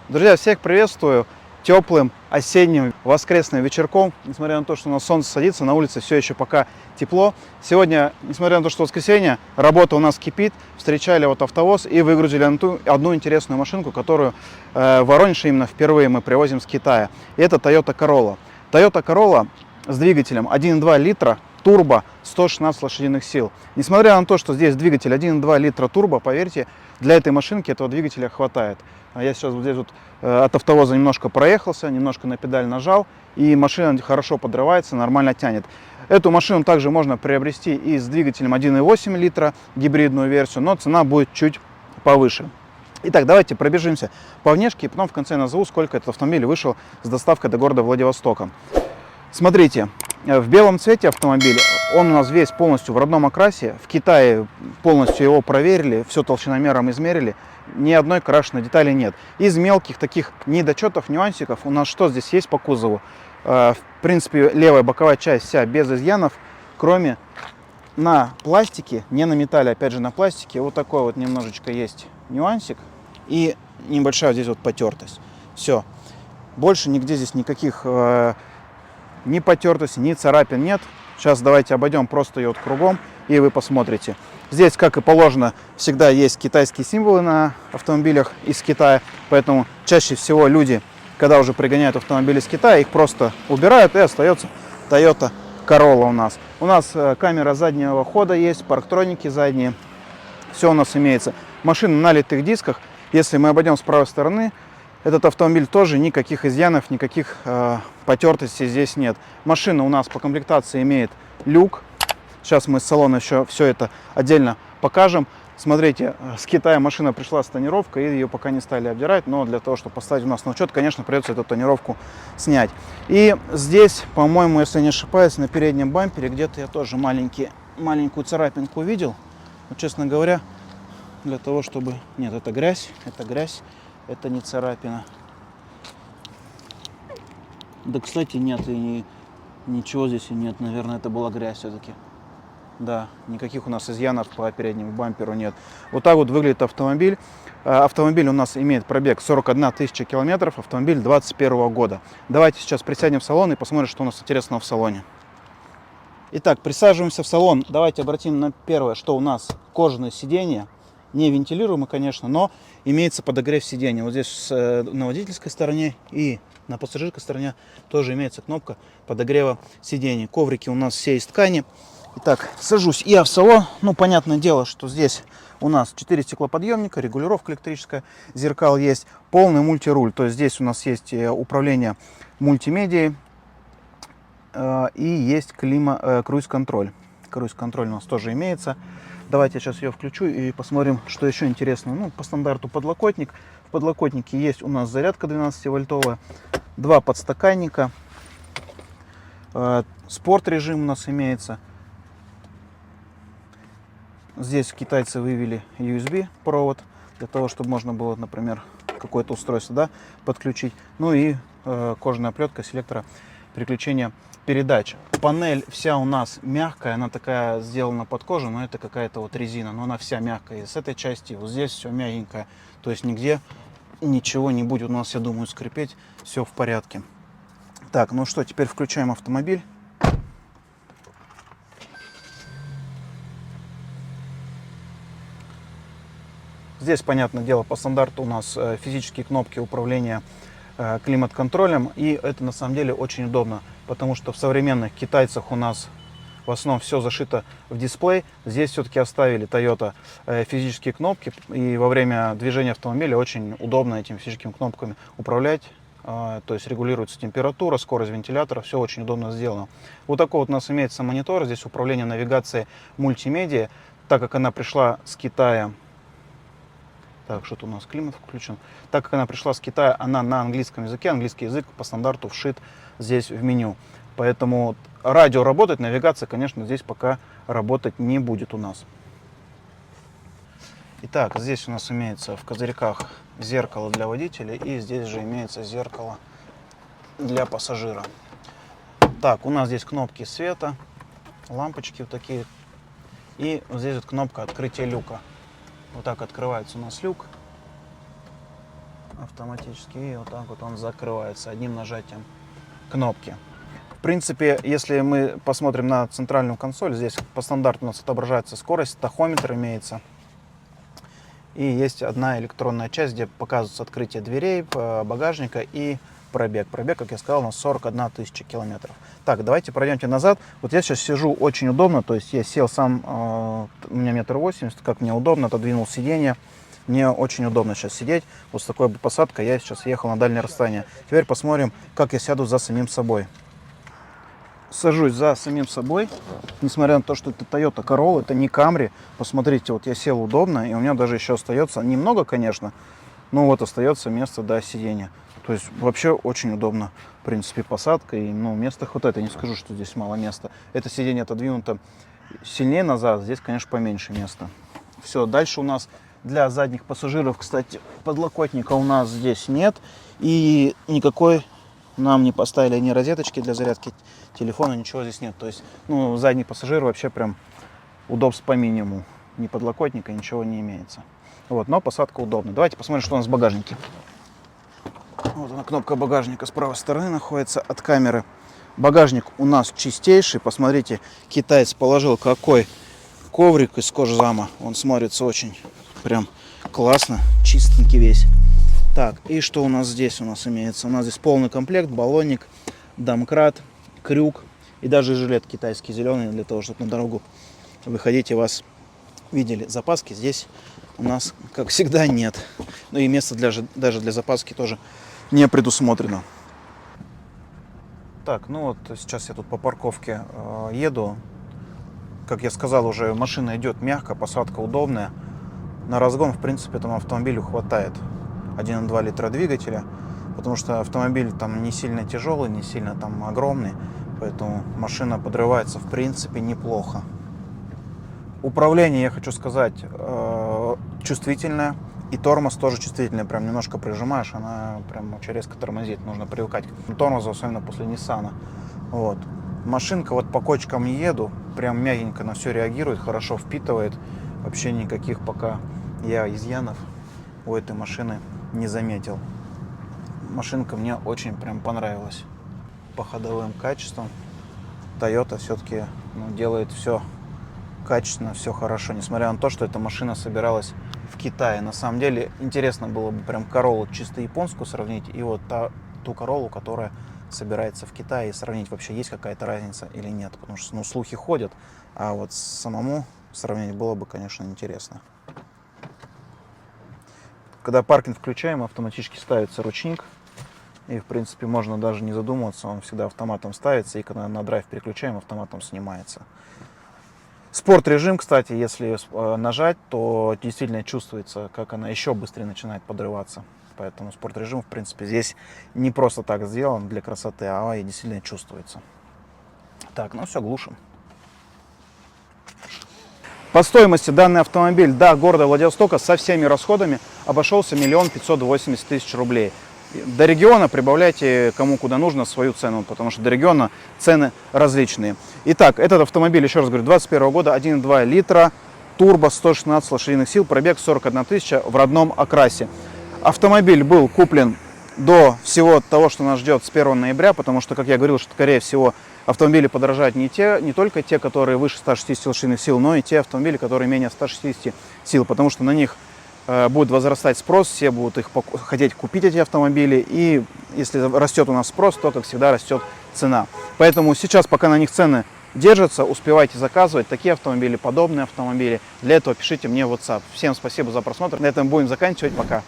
Друзья, всех приветствую теплым осенним воскресным вечерком. Несмотря на то, что у нас солнце садится, на улице все еще пока тепло. Сегодня, несмотря на то, что воскресенье, работа у нас кипит. Встречали вот автовоз и выгрузили одну интересную машинку, которую в Воронеж именно впервые мы привозим с Китая. И это Toyota Corolla. Toyota Corolla с двигателем 1,2 литра турбо, 116 лошадиных сил. Несмотря на то, что здесь двигатель 1,2 литра турбо, поверьте, для этой машинки этого двигателя хватает. Я сейчас вот здесь вот от автовоза немножко проехался, немножко на педаль нажал, и машина хорошо подрывается, нормально тянет. Эту машину также можно приобрести и с двигателем 1,8 литра, гибридную версию, но цена будет чуть повыше. Итак, давайте пробежимся по внешке, и потом в конце назову, сколько этот автомобиль вышел с доставкой до города Владивостока. Смотрите, в белом цвете автомобиль, он у нас весь полностью в родном окрасе. В Китае полностью его проверили, все толщиномером измерили, ни одной крашеной детали нет. Из мелких таких недочетов, нюансиков у нас что здесь есть по кузову? В принципе, левая боковая часть вся без изъянов, кроме на пластике, не на металле, опять же на пластике, вот такой вот немножечко есть нюансик и небольшая вот здесь вот потертость. Все, больше нигде здесь никаких ни потертости, ни царапин нет. Сейчас давайте обойдем просто ее вот кругом, и вы посмотрите. Здесь, как и положено, всегда есть китайские символы на автомобилях из Китая, поэтому чаще всего люди, когда уже пригоняют автомобили из Китая, их просто убирают, и остается Toyota Corolla у нас. У нас камера заднего хода есть, парктроники задние, все у нас имеется. Машина на налитых дисках. Если мы обойдем с правой стороны, этот автомобиль тоже никаких изъянов, никаких потертостей здесь нет. Машина у нас по комплектации имеет люк. Сейчас мы с салона еще все это отдельно покажем. Смотрите, с Китая машина пришла с тонировкой, и ее пока не стали обдирать, но для того, чтобы поставить у нас на учет, конечно, придется эту тонировку снять. И здесь, по-моему, если не ошибаюсь, на переднем бампере где-то я тоже маленькую царапинку увидел. Но, честно говоря, для того, чтобы... Нет, это грязь, это не царапина. Да, кстати, нет, и ничего здесь и нет. Наверное, это была грязь все-таки. Да, никаких у нас изъянов по переднему бамперу нет. Вот так вот выглядит автомобиль. Автомобиль у нас имеет пробег 41 тысяча километров. Автомобиль 2021 года. Давайте сейчас присядем в салон и посмотрим, что у нас интересного в салоне. Итак, присаживаемся в салон. Давайте обратим на первое, что у нас кожаное сиденье. Не вентилируемый, конечно, но имеется подогрев сиденья. Вот здесь на водительской стороне и на пассажирской стороне тоже имеется кнопка подогрева сидений. Коврики у нас все из ткани. Итак, сажусь я в салон. Ну, понятное дело, что здесь у нас 4 стеклоподъемника, регулировка электрическая, зеркал есть, полный мультируль. То есть здесь у нас есть управление мультимедией и есть круиз-контроль. Круиз-контроль у нас тоже имеется. Давайте я сейчас ее включу и посмотрим, что еще интересно. Ну, по стандарту подлокотник. В подлокотнике есть у нас зарядка 12-вольтовая, 2 подстаканника, спорт режим у нас имеется. Здесь китайцы вывели USB провод для того, чтобы можно было, например, какое-то устройство подключить. Ну и кожаная оплетка селектора переключения передач. Панель вся у нас мягкая, она такая сделана под кожу, но это какая-то вот резина, но она вся мягкая. И с этой части вот здесь все мягенькое, то есть нигде ничего не будет у нас, я думаю, скрипеть, все в порядке. Так, ну что, теперь включаем автомобиль. Здесь, понятное дело, по стандарту у нас физические кнопки управления климат-контролем, и это на самом деле очень удобно, потому что в современных китайцах у нас в основном все зашито в дисплей. Здесь все-таки оставили Toyota физические кнопки, и во время движения автомобиля очень удобно этими физическими кнопками управлять. То есть регулируется температура, скорость вентилятора, все очень удобно сделано. Вот такой вот у нас имеется монитор, здесь управление навигацией мультимедиа, так как она пришла с Китая. Так, что-то у нас климат включен. Так как она пришла с Китая, она на английском языке. Английский язык по стандарту вшит здесь в меню. Поэтому радио работает, навигация, конечно, здесь пока работать не будет у нас. Итак, здесь у нас имеется в козырьках зеркало для водителя, и здесь же имеется зеркало для пассажира. Так, у нас здесь кнопки света, лампочки вот такие. И вот здесь вот кнопка открытия люка. Вот так открывается у нас люк. автоматически, и вот так вот он закрывается одним нажатием кнопки. В принципе, если мы посмотрим на центральную консоль, здесь по стандарту у нас отображается скорость, тахометр имеется. И есть одна электронная часть, где показывается открытие дверей, багажника и пробег. Пробег, как я сказал, у нас 41 тысяча километров. Так, давайте пройдемте назад. Вот я сейчас сижу очень удобно, то есть я сел сам, у меня 1,80 м, как мне удобно, отодвинул сиденье. Мне очень удобно сейчас сидеть. Вот с такой посадкой я сейчас ехал на дальнее расстояние. Теперь посмотрим, как я сяду за самим собой. Сажусь за самим собой. Несмотря на то, что это Toyota Corolla, это не Camry. Посмотрите, вот я сел удобно, и у меня даже еще остается, немного, конечно, но вот остается место до сидения. То есть вообще очень удобно, в принципе, посадка. И ну, места хватает. Я не скажу, что здесь мало места. Это сиденье отодвинуто сильнее назад, здесь, конечно, поменьше места. Все, дальше у нас для задних пассажиров, кстати, подлокотника у нас здесь нет. И никакой нам не поставили ни розеточки для зарядки телефона, ничего здесь нет. То есть, ну, задний пассажир вообще прям удобств по минимуму. Ни подлокотника, ничего не имеется. Вот, но посадка удобная. Давайте посмотрим, что у нас в багажнике. Вот она, кнопка багажника с правой стороны находится от камеры. Багажник у нас чистейший. Посмотрите, китаец положил какой коврик из кожзама. Он смотрится очень прям классно, чистенький весь. Так, и что у нас здесь имеется? У нас здесь полный комплект, баллонник, домкрат, крюк и даже жилет китайский зеленый, для того, чтобы на дорогу выходить и вас видели. Запаски здесь у нас, как всегда, нет. Ну и место даже для запаски тоже не предусмотрено. Так, ну вот сейчас я тут по парковке еду. Как я сказал, уже машина идет мягко, посадка удобная. На разгон, в принципе, этому автомобилю хватает 1,2 литра двигателя, потому что автомобиль там не сильно тяжелый, не сильно там огромный, поэтому машина подрывается, в принципе, неплохо. Управление, я хочу сказать, чувствительное, и тормоз тоже чувствительный, прям немножко прижимаешь, она прям очень резко тормозит, нужно привыкать к тормозу, особенно после Ниссана. Вот. Машинка, вот по кочкам не еду, прям мягенько на все реагирует, хорошо впитывает, вообще никаких пока я изъянов у этой машины не заметил. Машинка мне очень прям понравилась. По ходовым качествам Toyota все-таки делает все качественно, все хорошо, несмотря на то, что эта машина собиралась в Китае. На самом деле интересно было бы прям Corolla чисто японскую сравнить и вот ту Corolla, которая собирается в Китае, и сравнить, вообще есть какая-то разница или нет, потому что ну, слухи ходят, а вот самому сравнить было бы, конечно, интересно. Когда паркинг включаем, автоматически ставится ручник, и в принципе можно даже не задумываться, он всегда автоматом ставится, и когда на драйв переключаем, автоматом снимается. Спорт режим, кстати, если нажать, то действительно чувствуется, как она еще быстрее начинает подрываться. Поэтому спорт режим, в принципе, здесь не просто так сделан для красоты, а и действительно чувствуется. Так, ну все, глушим. По стоимости данный автомобиль до города Владивостока со всеми расходами обошелся 1 580 000 рублей. До региона прибавляйте кому куда нужно свою цену, потому что до региона цены различные. Итак, этот автомобиль, еще раз говорю, 2021 года, 1,2 литра, турбо, 116 лошадиных сил, пробег 41 тысяча в родном окрасе. Автомобиль был куплен до всего того, что нас ждет с 1 ноября, потому что, как я говорил, что, скорее всего, автомобили подорожают не только те, которые выше 160 лошадиных сил, но и те автомобили, которые менее 160 сил, потому что на них будет возрастать спрос, все будут их хотеть купить, эти автомобили, и если растет у нас спрос, то, как всегда, растет цена. Поэтому сейчас, пока на них цены держатся, успевайте заказывать такие автомобили, подобные автомобили. Для этого пишите мне в WhatsApp. Всем спасибо за просмотр. На этом будем заканчивать. Пока.